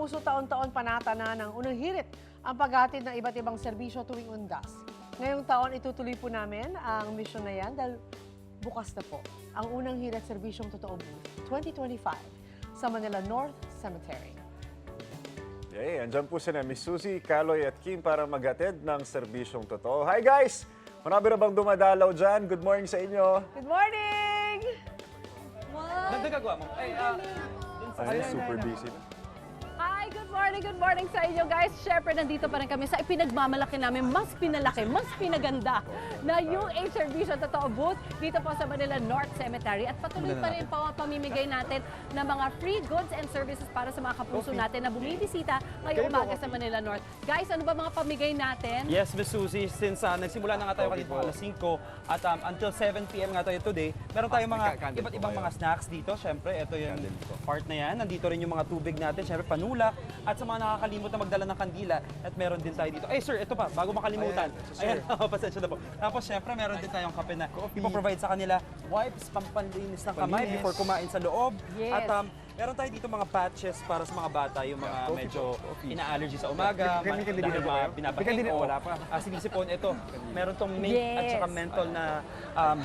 kapuso taon-taon panata na ng unang hirit ang paghatid ng iba't ibang serbisyo tuwing undas. Ngayong taon, itutuloy po namin ang mission na yan dahil bukas na po ang unang hirit serbisyong Totoo Booth 2025 sa Manila North Cemetery. Yay, andyan po sila Miss Susie, Kaloy at Kim para maghatid ng serbisyong totoo. Hi guys! Marami na bang dumadalaw dyan? Good morning sa inyo. Good morning! Nagdagagawa mo? Ay, super busy. Hi, good morning sa inyo guys. Syempre, nandito pa rin kami sa ipinagmamalaki namin, mas pinalaki, mas pinaganda na UH Servisyo Totoo Booth dito po sa Manila North Cemetery. At patuloy pa rin po ang pamimigay natin ng mga free goods and services para sa mga kapuso natin na bumibisita ngayong umaga sa Manila North. Guys, ano ba mga pamigay natin? Yes, Miss Susie, since nagsimula na nga tayo kanina alas 5 at until 7 p.m. nga tayo today, meron tayong mga iba't ibang mga snacks dito. Syempre, ito yung part na yan. Nandito rin yung mga tubig natin, syempre panulak. At sa mga nakakalimot na magdala ng kandila, at meron din tayo dito. Ay sir, ito pa, bago makalimutan. Ayan, pasensya na po. Tapos syempre, meron din tayong kape na ipoprovide sa kanila. Wipes, pampanlinis ng kamay before kumain sa loob. Yes. At meron tayo dito mga patches para sa mga bata, yung mga medyo ina-allergy sa umaga, dahil binabakit o sinisipon. Ito, meron tong mint at saka menthol na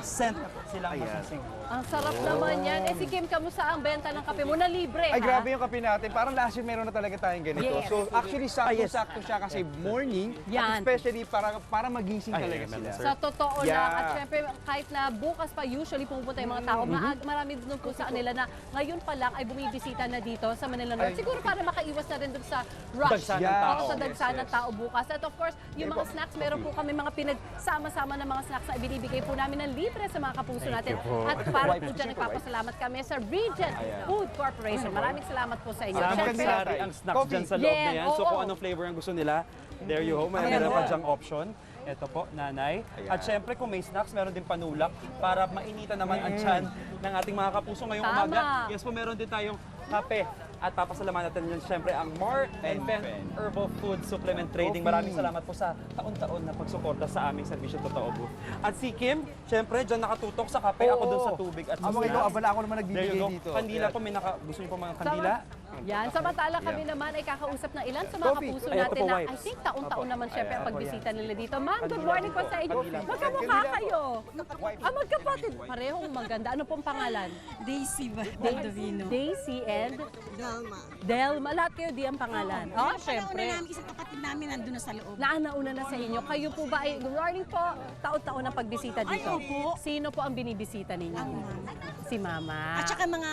scent silang masisig. Ang sarap naman yan. Si Kim, kamusta ang benta ng kape mo na libre, Ay, ha? grabe yung kape natin. Parang last year meron na talaga tayong ganito. Yes. So, actually, sakto-sakto siya kasi morning. Yan. At especially para magising talaga sila. Sa totoo Yeah. lang. At syempre, kahit na bukas pa usually pumupunta yung mga tao, marami din po sa kanila na ngayon pa lang ay bumibisita na dito sa Manila North. Siguro para makaiwas na rin dun sa rush. Dagsa ng Yeah. tao. Oo, sa dagsa ng tao bukas. At of course, yung mga snacks, meron po kami mga pinagsama-sama na mga snacks na ibinibigay po namin ng libre sa mga kapuso natin. At para po dyan, nagpapasalamat kami sa Regent Food Corporation. Maraming salamat po sa inyo. Salamat Syempre, sari ang snacks Coffee. dyan sa loob na yan. So Oo. kung anong flavor ang gusto nila, there you go. Meron pa dyang option. Ito po, nanay. At syempre kung may snacks, meron din panulak para mainitan naman ang tiyan ng ating mga kapuso ngayong Tama. umaga. Yes po, meron din tayong kape. At papasalamat natin yun syempre ang Mar and Pen Herbal Food Supplement Trading. Maraming salamat po sa taon-taon na pagsuporta sa aming serbisyo Totoo Booth. At si Kim, syempre dyan nakatutok sa kape, ako dun sa tubig at sa Mga ito, snacks. abala ako naman There you nagbibigay go. dito. Kandila po, gusto niyo po mga kandila? Yan, samantala kami naman ay kakausap ng ilan sa mga Coffee. kapuso Ay, ito natin po, na wipes. I think taon-taon naman syempre ang pagbisita nila dito. Ma'am, good Kandila morning po. po sa inyo. Kandila. Magkamukha kayo. Magkapatid. Parehong maganda. Ano pong pangalan? Daisy Baldovino. Daisy and Dalma. Delma. Lahat kayo di ang pangalan. Oh, Nauna syempre. namin, isang kapatid namin nandun na sa loob. Nauna na sa inyo. Kayo po ba ay, good morning po, taon-taon ang pagbisita dito? Ay, opo. Sino po ang binibisita ninyo? Ang mama. Si Mama. At saka mga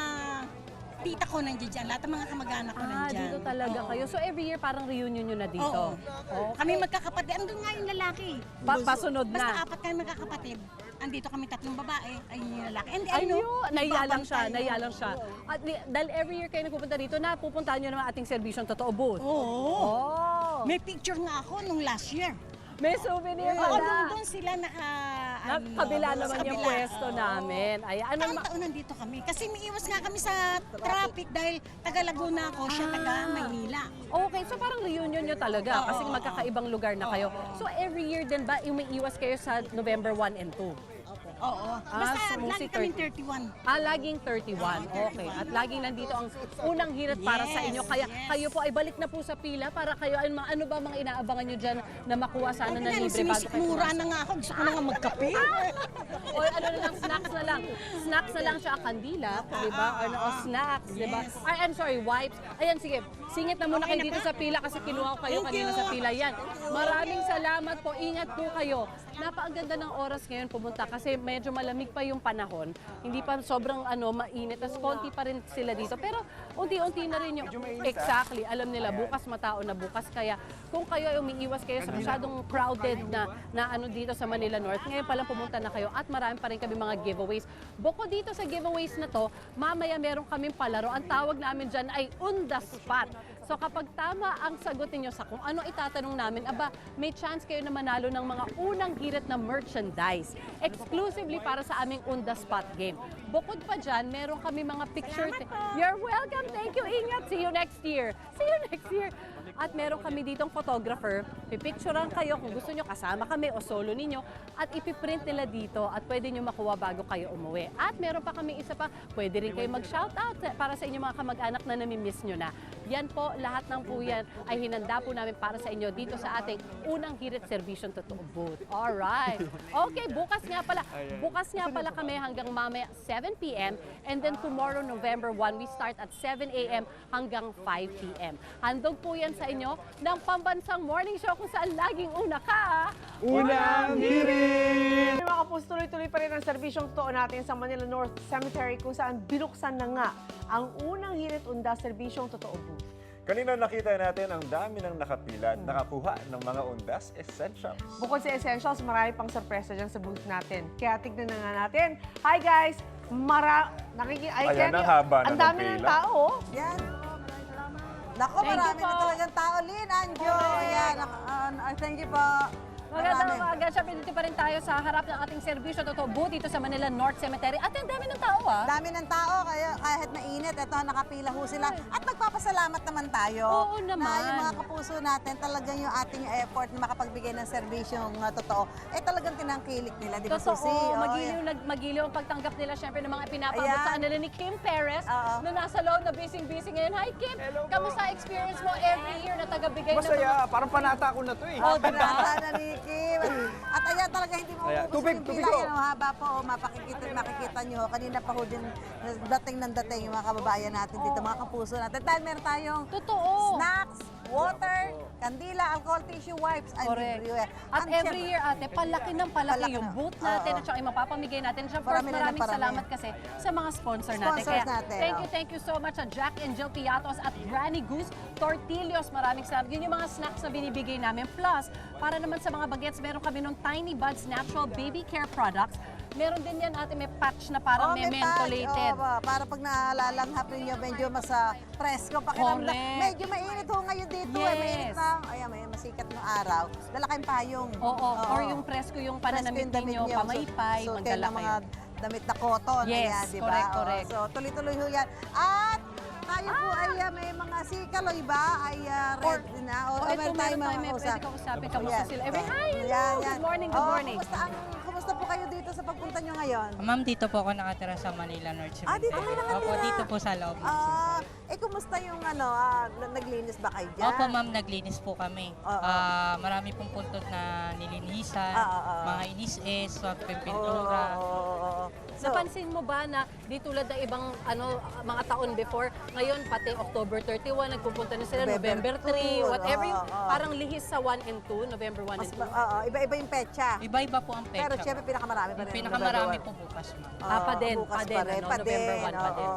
tita ko nandiyan dyan. Lahat ng mga kamag-anak ko nandyan. Dito talaga Oo. kayo. So every year parang reunion nyo na dito. Oo. Kami magkakapatid. Andun nga yung lalaki. Pasunod Basta na. apat kami magkakapatid. Andito kami tatlong babae. Ayun yung lalaki. And Ayun, nahiya lang siya, babantay. nahiya lang siya. At dahil every year kayo nagpupunta dito, napupuntahan nyo naman ating serbisyong Totoo Booth. Oo. Oh. May picture nga ako nung last year. May souvenir Oo, pala. doon sila na... Kabila naman sa yung kabila. pwesto namin. Ay, ano Taon-taon nandito kami. Kasi may iwas nga kami sa traffic dahil taga Laguna ako, siya taga Maynila. Okay, so parang reunion nyo talaga kasi magkakaibang lugar na kayo. So every year din ba umiiwas kayo sa November 1 and 2? Oo. Basta so lagi kami 31. Laging 31. Okay. At laging nandito ang unang hirit para sa inyo. Kaya kayo po ay balik na po sa pila para kayo, ano ba mga inaabangan nyo dyan na makuha sana na libre bago kayo Sinisikmura na nga ako. Gusto ko na nga magkape. o ano na lang, snacks na lang. Snacks na lang siya, kandila, di ba? O snacks, di ba? Ay, I'm sorry, wipes. Ayan, sige. Singit na muna kayo dito sa pila kasi kinuha ko kayo kanina sa pila. Yan. Maraming salamat po. Ingat po kayo. Napakaganda ng oras ngayon pumunta kasi medyo malamig pa yung panahon. Hindi pa sobrang mainit. Tapos konti pa rin sila dito. Pero unti-unti na rin yung... Exactly. Alam nila, bukas matao na bukas. Kaya kung kayo ay umiiwas kayo sa masyadong crowded na ano dito sa Manila North, ngayon pa lang pumunta na kayo at marami pa rin kami mga giveaways. Bukod dito sa giveaways na to, mamaya meron kaming palaro. Ang tawag namin dyan ay on the spot. So kapag tama ang sagot niyo sa kung ano itatanong namin, may chance kayo na manalo ng mga unang hirit na merchandise. Exclusively para sa aming on the spot game. Bukod pa dyan, meron kami mga picture. You're welcome. Thank you. Ingat. See you next year. See you next year. At meron kami ditong photographer. Pipicturean kayo kung gusto nyo kasama kami o solo ninyo. At ipiprint nila dito at pwede nyo makuha bago kayo umuwi. At meron pa kami isa pa, pwede rin kayo mag-shoutout para sa inyong mga kamag-anak na namimiss nyo na. Yan po, lahat ng po yan ay hinanda po namin para sa inyo dito sa ating unang hirit serbisyong totoo booth. Alright. Okay, bukas nga pala kami hanggang mamaya 7 p.m. and then tomorrow, November 1, we start at 7 a.m. hanggang 5 p.m. Handog po yan sa inyo ng pambansang morning show kung saan laging una ka. Unang hirit! Mga kapus, tuloy-tuloy pa rin ang serbisyong totoo natin sa Manila North Cemetery kung saan binuksan na nga ang unang hirit undas serbisyong totoo booth. Kanina nakita natin ang dami ng nakapila at nakakuha ng mga undas essentials. Bukod sa essentials, marami pang sorpresa dyan sa booth natin. Kaya tignan na nga natin. Hi guys! Ayan ang haba na ang dami ng ng pila. tao. Yan. Nako, Thank you marami po. na talagang tao. Lynn, Anjo, yan. Thank you po. Magandang umaga. Siyempre, dito pa rin tayo sa harap ng ating serbisyo totoo booth dito sa Manila North Cemetery. At ang dami ng tao Dami ng tao, kaya kahit mainit, eto nakapila ho sila. At nagpapasalamat naman tayo. Oo naman. Na yung mga kapuso natin, talagang yung ating effort na makapagbigay ng serbisyong totoo, talagang tinangkilik nila, di ba, Totoo, Susie? Oo, magiliw ang pagtanggap nila syempre ng mga pinapabot Ayan. sa kanila ni Kim Perez Oo. na nasa loob na busy ngayon. Hi Kim! Kamusta experience mo every year na taga-bigay ng mga... Masaya, parang panata ko na to eh. Oh, binata na ni Kim. At ayan talaga hindi mo Ayan, ubus tubig, yung tubig pila. ho. Yan, ang haba po, makikita nyo. Kanina pa ho din, dating yung mga kababayan natin dito, mga kapuso natin. Dahil meron tayong Totoo. snacks, water, kandila, alcohol tissue, wipes. Ay, Correct. libre yan. At Ang every syempre- year, ate, palaki ng palaki Palaki yung na. booth natin Oo. at saka yung mapapamigay natin. Of course, Parami na ng maraming parami. salamat kasi sa mga sponsor natin. Sponsors natin, Thank you so much sa Jack and Jill Piatos at Granny Goose Tortillos. Maraming salamat. Yun yung mga snacks na binibigay namin. Plus, para naman sa mga bagets, meron kami ng Tiny Buds Natural Baby Care Products. Meron din yan, ate, may patch na parang may patch. mentolated. Para pag naalalanghap ninyo, medyo mas presko. Pakiramdam. Correct. Medyo mainit ho ngayon dito. Yes. Mainit na. Ayan, may masikat ng araw. Dala kayong payong. Oo, or yung presko yung pananamit Presko yung damit ninyo, nyo. pamaypay, so, magdala ng mga kayo. damit na cotton. Yes, ayan, di ba? correct, Oo, correct. so, tuloy-tuloy ho yan. At tayo po ay may mga sikaloy ba? Ay ready na. O Oh, meron tayong mga may kausap. pwede kausapin. Kamusta Yan. sila? Hi, hello. Yan. Good morning, Oh, good morning. Kumusta po kayo dito sa pagpunta nyo ngayon? Ma'am, dito po ako nakatira sa Manila North Cemetery. Dito kayo nakatira? Opo, dito po sa loob. Kumusta yung naglinis ba kayo dyan? Opo, ma'am, naglinis po kami. Oo. Marami pong puntod na nilinisan, Oo. mga inis-is, swap pintura. So, Napansin mo ba na di tulad ng ibang mga taon before, ngayon pati October 31 nagpupunta na sila, November 3, 2, whatever yung oo. parang lihis sa 1 and 2, November 1 and 2. iba-iba yung petsa. Iba-iba po ang Pero petsa. syempre pinakamarami pa rin. Pinakamarami po bukas, ma'am. Pa din, bukas pa din, ano, November 1 pa din.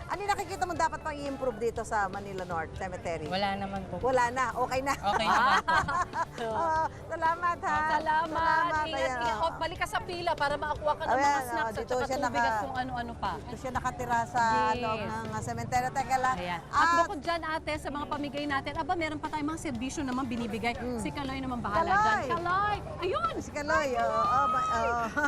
Ano yung nakikita mo dapat pang i-improve dito sa Manila North Cemetery? Wala naman po. Wala na, okay na. Okay naman po. Salamat ha. Salamat. Ingat, ayan, ingat. oo. Balik ka sa pila para makakuha ka ng Ayan, mga snacks at dito saka siya tubig at kung ano-ano pa. Ito siya nakatira sa Yes. loob ng cemetery. Teka lang. Ayan. At bukod dyan, ate, sa mga pamigay natin, meron pa tayong mga serbisyo naman binibigay. Si Kaloy naman bahala Kaloy! dyan. Kaloy! Ayun! Si Kaloy,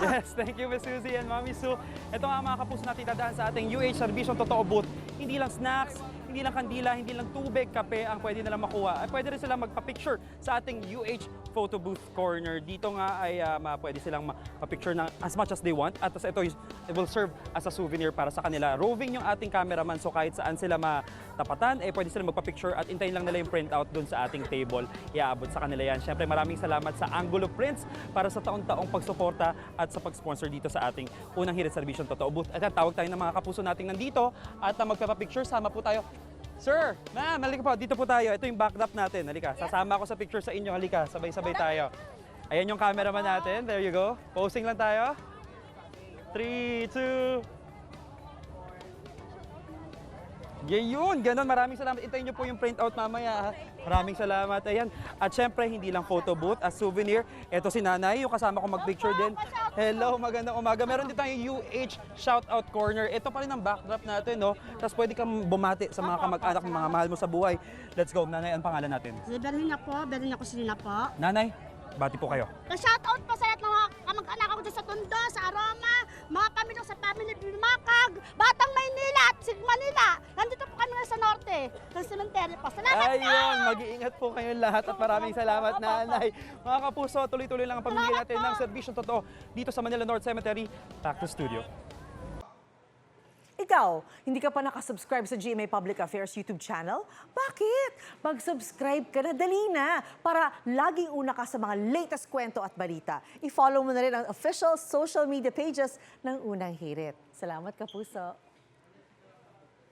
Yes, thank you, Miss Susie and Mami Sue. Ito nga mga kapuso natin dadaan sa ating UH Serbisyong Totoo Booth. Hindi lang snacks, hindi lang kandila, hindi lang tubig, kape ang pwede nilang makuha. Ay, pwede rin silang magpa-picture sa ating UH Photo Booth Corner. Dito nga ay pwede silang magpa-picture ng as much as they want. At ito it will serve as a souvenir para sa kanila. Roving yung ating cameraman, so kahit saan sila matapatan, pwede silang magpa-picture at intayin lang nila yung printout doon sa ating table. Iaabot sa kanila yan. Siyempre maraming salamat sa Angulo Prints para sa taon-taong pagsuporta at sa pag-sponsor dito sa ating unang hirit serbisyong Totoo Booth. At tawag tayo ng mga kapuso nating nandito at magpapa-picture. Sama po tayo. Sir, ma'am, halika po. Dito po tayo. Ito yung backdrop natin. Halika. Sasama ako sa picture sa inyo. Halika. Sabay-sabay tayo. Ayan yung cameraman natin. There you go. Posing lang tayo. 3, 2... Yun, ganun. Maraming salamat. Intayin niyo po yung printout mamaya. Ha? Maraming salamat. Ayan. At syempre, hindi lang photo booth, as souvenir. Ito si Nanay, yung kasama ko mag-picture din. Hello, magandang umaga. Meron din tayong UH Shoutout Corner. Ito pa rin ang backdrop natin, no? Tapos pwede kang bumati sa mga kamag-anak, mga mahal mo sa buhay. Let's go, Nanay. Ang pangalan natin? Si Berlina po, Silina po. Nanay, bati po kayo. Shoutout po sa lahat ng mga kamag-anak ko dyan sa Tondo, sa Aroma, mga pamilya sa Family Bimakag, Batang Maynila at Sig Manila. Nandito po kami sa norte, ng cemetery po. Salamat po! Ayun, mag-iingat po kayong lahat at maraming salamat, Nanay. Mga kapuso, tuloy-tuloy lang ang pamimigay natin ng serbisyong totoo dito sa Manila North Cemetery. Back to studio. ikaw, hindi ka pa nakasubscribe sa GMA Public Affairs YouTube channel, bakit? Mag-subscribe ka na, dali na, para laging una ka sa mga latest kwento at balita. I-follow mo na rin ang official social media pages ng Unang Hirit. Salamat, Kapuso.